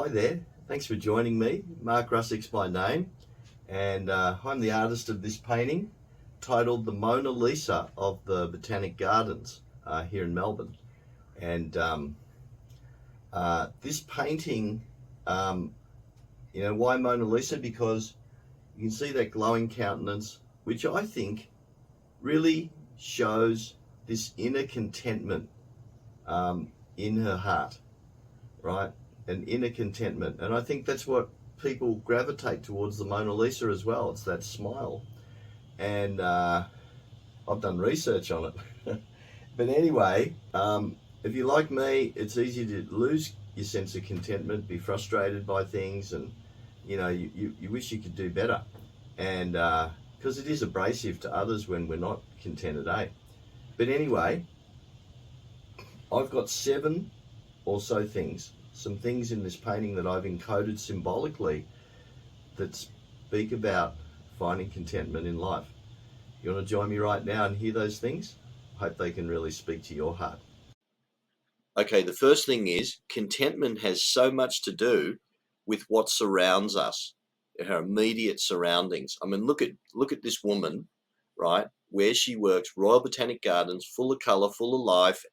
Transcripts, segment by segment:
Hi there. Thanks for joining me. Mark Russick's my name, and I'm the artist of this painting titled The Mona Lisa of the Botanic Gardens here in Melbourne. And this painting, um, why Mona Lisa? Because you can see that glowing countenance, which I think really shows this inner contentment in her heart, right? An inner contentment. And I think that's what people gravitate towards the Mona Lisa as well. It's that smile. And I've done research on it. But anyway, if you're like me, it's easy to lose your sense of contentment, be frustrated by things, and you wish you could do better. And because it is abrasive to others when we're not contented, eh? But anyway, I've got 7 or so things, some things in this painting that I've encoded symbolically that speak about finding contentment in life. You want to join me right now and hear those things? Hope they can really speak to your heart. Okay, the first thing is contentment has so much to do with what surrounds us, our immediate surroundings. I mean, look at this woman, right? Where she works, Royal Botanic Gardens, full of colour, full of life,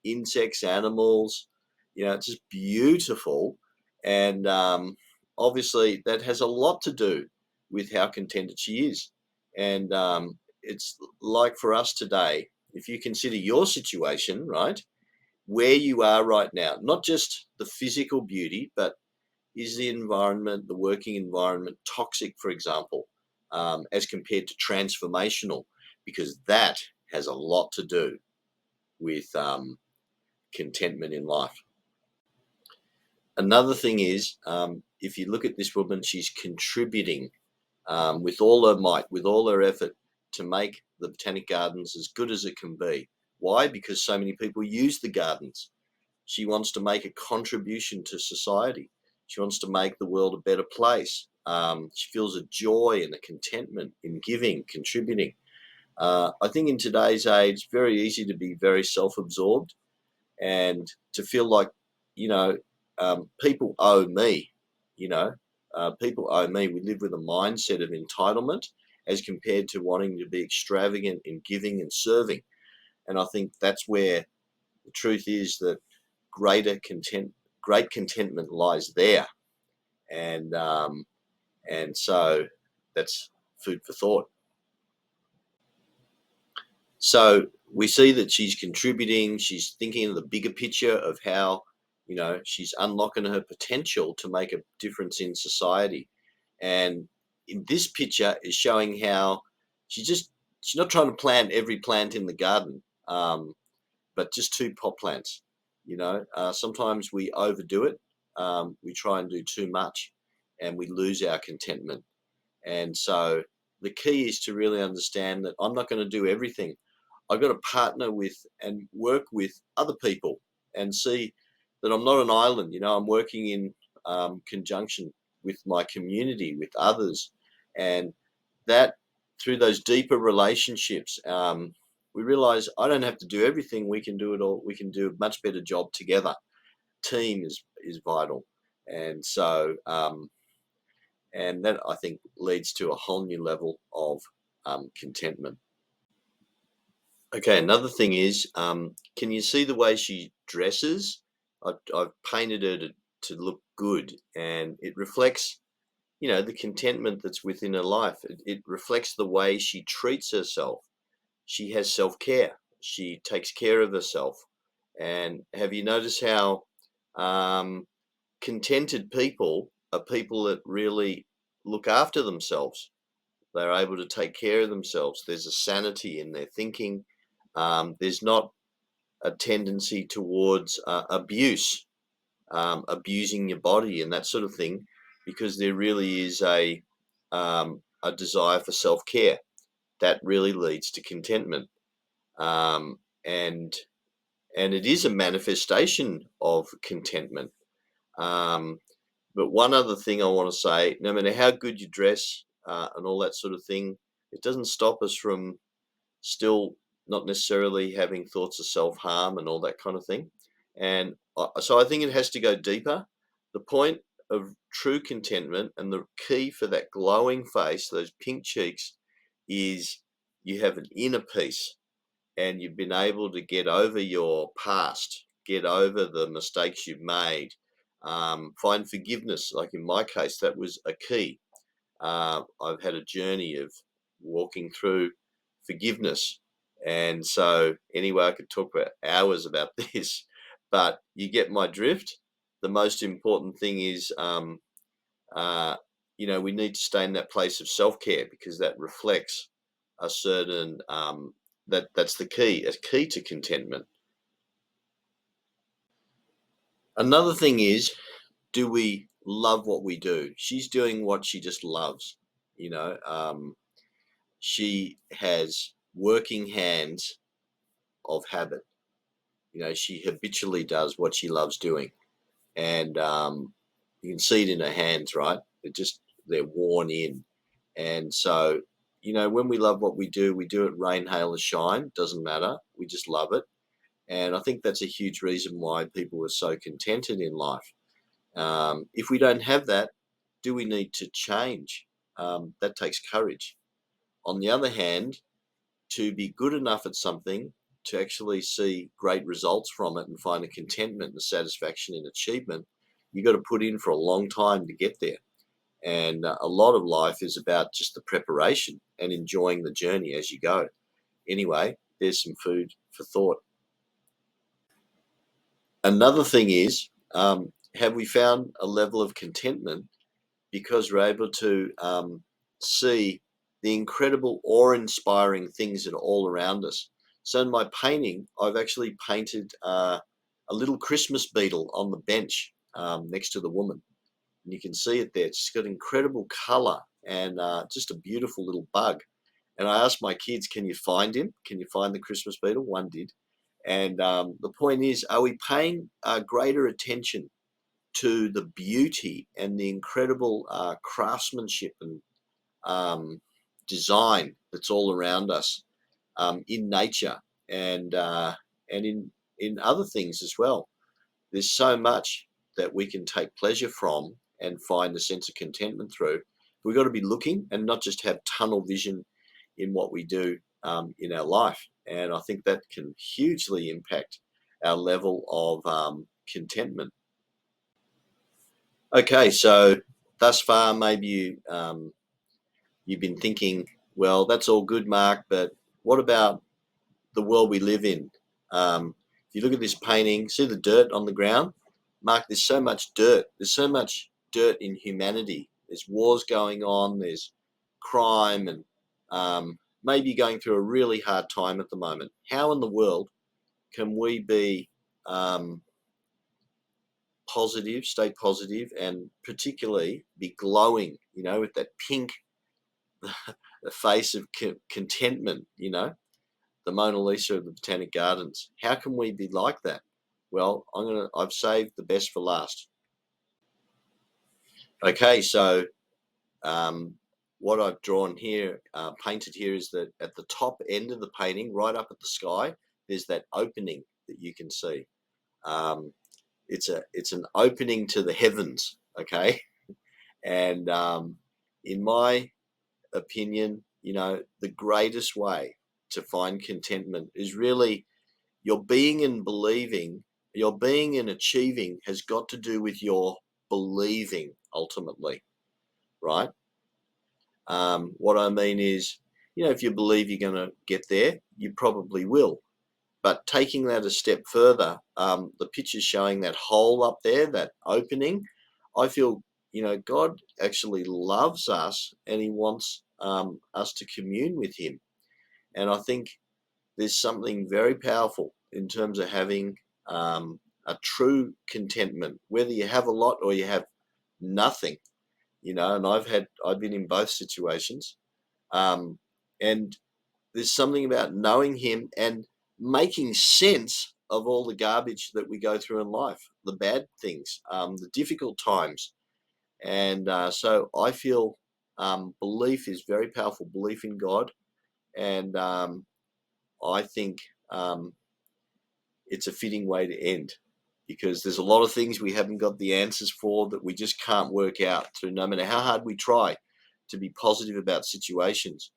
insects, animals. It's just beautiful, and obviously that has a lot to do with how contented she is. And it's like for us today, if you consider your situation, right, where you are right now, not just the physical beauty, but is the environment, the working environment, toxic, for example, as compared to transformational, because that has a lot to do with contentment in life. Another thing is, if you look at this woman, she's contributing with all her might, with all her effort to make the Botanic Gardens as good as it can be. Why? Because so many people use the gardens. She wants to make a contribution to society. She wants to make the world a better place. She feels a joy and a contentment in giving, contributing. I think in today's age, it's very easy to be very self-absorbed and to feel like, people owe me, people owe me. We live with a mindset of entitlement as compared to wanting to be extravagant in giving and serving. And I think that's where the truth is that great contentment lies there. And so that's food for thought. So we see that she's contributing, she's thinking of the bigger picture of how, she's unlocking her potential to make a difference in society. And in this picture is showing how she's not trying to plant every plant in the garden, but just 2 pot plants. Sometimes we overdo it. We try and do too much and we lose our contentment. And so the key is to really understand that I'm not going to do everything. I've got to partner with and work with other people and see that I'm not an island. I'm working in conjunction with my community, with others, and that through those deeper relationships, we realize I don't have to do everything. We can do it all. We can do a much better job together. Team is vital, and so and that I think leads to a whole new level of contentment. Okay, another thing is, can you see the way she dresses? I've painted her to look good, and it reflects, the contentment that's within her life. It reflects the way she treats herself. She has self-care. She takes care of herself. And have you noticed how contented people are people that really look after themselves? They're able to take care of themselves. There's a sanity in their thinking. There's not a tendency towards abuse, abusing your body and that sort of thing, because there really is a desire for self-care that really leads to contentment, and it is a manifestation of contentment. But one other thing I want to say: no matter how good you dress and all that sort of thing, it doesn't stop us from still not necessarily having thoughts of self-harm and all that kind of thing. And so I think it has to go deeper. The point of true contentment and the key for that glowing face, those pink cheeks, is you have an inner peace and you've been able to get over your past, get over the mistakes you've made, find forgiveness. Like in my case, that was a key. I've had a journey of walking through forgiveness. And so, anyway, I could talk for hours about this, but you get my drift. The most important thing is, uh, we need to stay in that place of self care because that reflects a certain, that's the key, a key to contentment. Another thing is, do we love what we do? She's doing what she just loves, you know. She has working hands of habit. She habitually does what she loves doing, and you can see it in her hands, right? They're worn in, and so when we love what we do it rain, hail, or shine. Doesn't matter. We just love it, and I think that's a huge reason why people are so contented in life. If we don't have that, do we need to change? That takes courage. On the other hand, to be good enough at something, to actually see great results from it and find a contentment and satisfaction in achievement, you got to put in for a long time to get there. And a lot of life is about just the preparation and enjoying the journey as you go. Anyway, there's some food for thought. Another thing is, have we found a level of contentment because we're able to see the incredible awe-inspiring things that are all around us. So in my painting, I've actually painted a little Christmas beetle on the bench next to the woman. And you can see it there. It's got incredible color and just a beautiful little bug. And I asked my kids, can you find him? Can you find the Christmas beetle? One did. And the point is, are we paying greater attention to the beauty and the incredible craftsmanship and design that's all around us in nature and in other things as well? There's so much that we can take pleasure from and find a sense of contentment through. We've got to be looking and not just have tunnel vision in what we do in our life. And I think that can hugely impact our level of contentment. Okay, so thus far, maybe you've been thinking, well, that's all good, Mark, but what about the world we live in? If you look at this painting, see the dirt on the ground? Mark, there's so much dirt. There's so much dirt in humanity. There's wars going on, there's crime, and maybe going through a really hard time at the moment. How in the world can we be positive, stay positive, and particularly be glowing, with that pink face of contentment, the Mona Lisa of the Botanic Gardens? How can we be like that? Well, I've saved the best for last. Okay, so what I've drawn here, painted here, is that at the top end of the painting, right up at the sky, there's that opening that you can see. It's an opening to the heavens. Okay, and in my opinion, the greatest way to find contentment is really your being and believing. Your being and achieving has got to do with your believing ultimately, right? What I mean is, if you believe you're going to get there, you probably will. But taking that a step further, the picture's showing that hole up there, that opening. I feel, God actually loves us and he wants us to commune with him. And I think there's something very powerful in terms of having a true contentment, whether you have a lot or you have nothing, and I've been in both situations. And there's something about knowing him and making sense of all the garbage that we go through in life, the bad things, the difficult times. And so I feel belief is very powerful, belief in God. And I think it's a fitting way to end. because there's a lot of things we haven't got the answers for that we just can't work out through, no matter how hard we try to be positive about situations.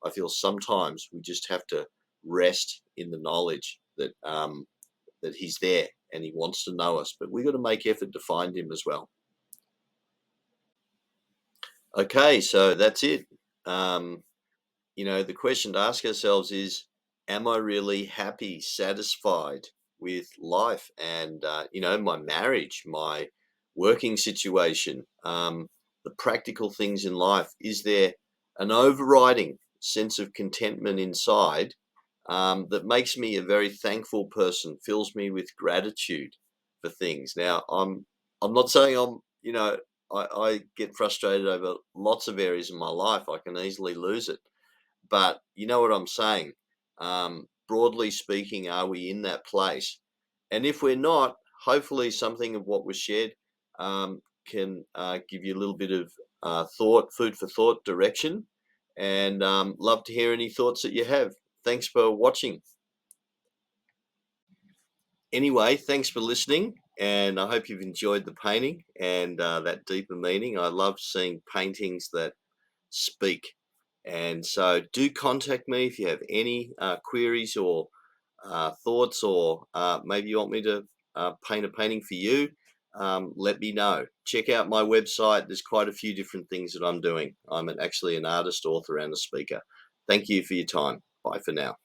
I feel sometimes we just have to rest in the knowledge that that he's there and he wants to know us, but we've got to make effort to find him as well. Okay, so that's it. Um, the question to ask ourselves is, am I really happy, satisfied with life and, my marriage, my working situation, the practical things in life? Is there an overriding sense of contentment inside that makes me a very thankful person, fills me with gratitude for things? Now, I'm not saying I get frustrated over lots of areas in my life. I can easily lose it, but you know what I'm saying? Broadly speaking, are we in that place? And if we're not, hopefully something of what was shared can give you a little bit of food for thought, direction, and love to hear any thoughts that you have. Thanks for watching. Anyway, thanks for listening, and I hope you've enjoyed the painting and that deeper meaning. I love seeing paintings that speak. And so do contact me if you have any queries or thoughts, or maybe you want me to paint a painting for you. Let me know. Check out my website. There's quite a few different things that I'm doing. I'm actually an artist, author, and a speaker. Thank you for your time. Bye for now.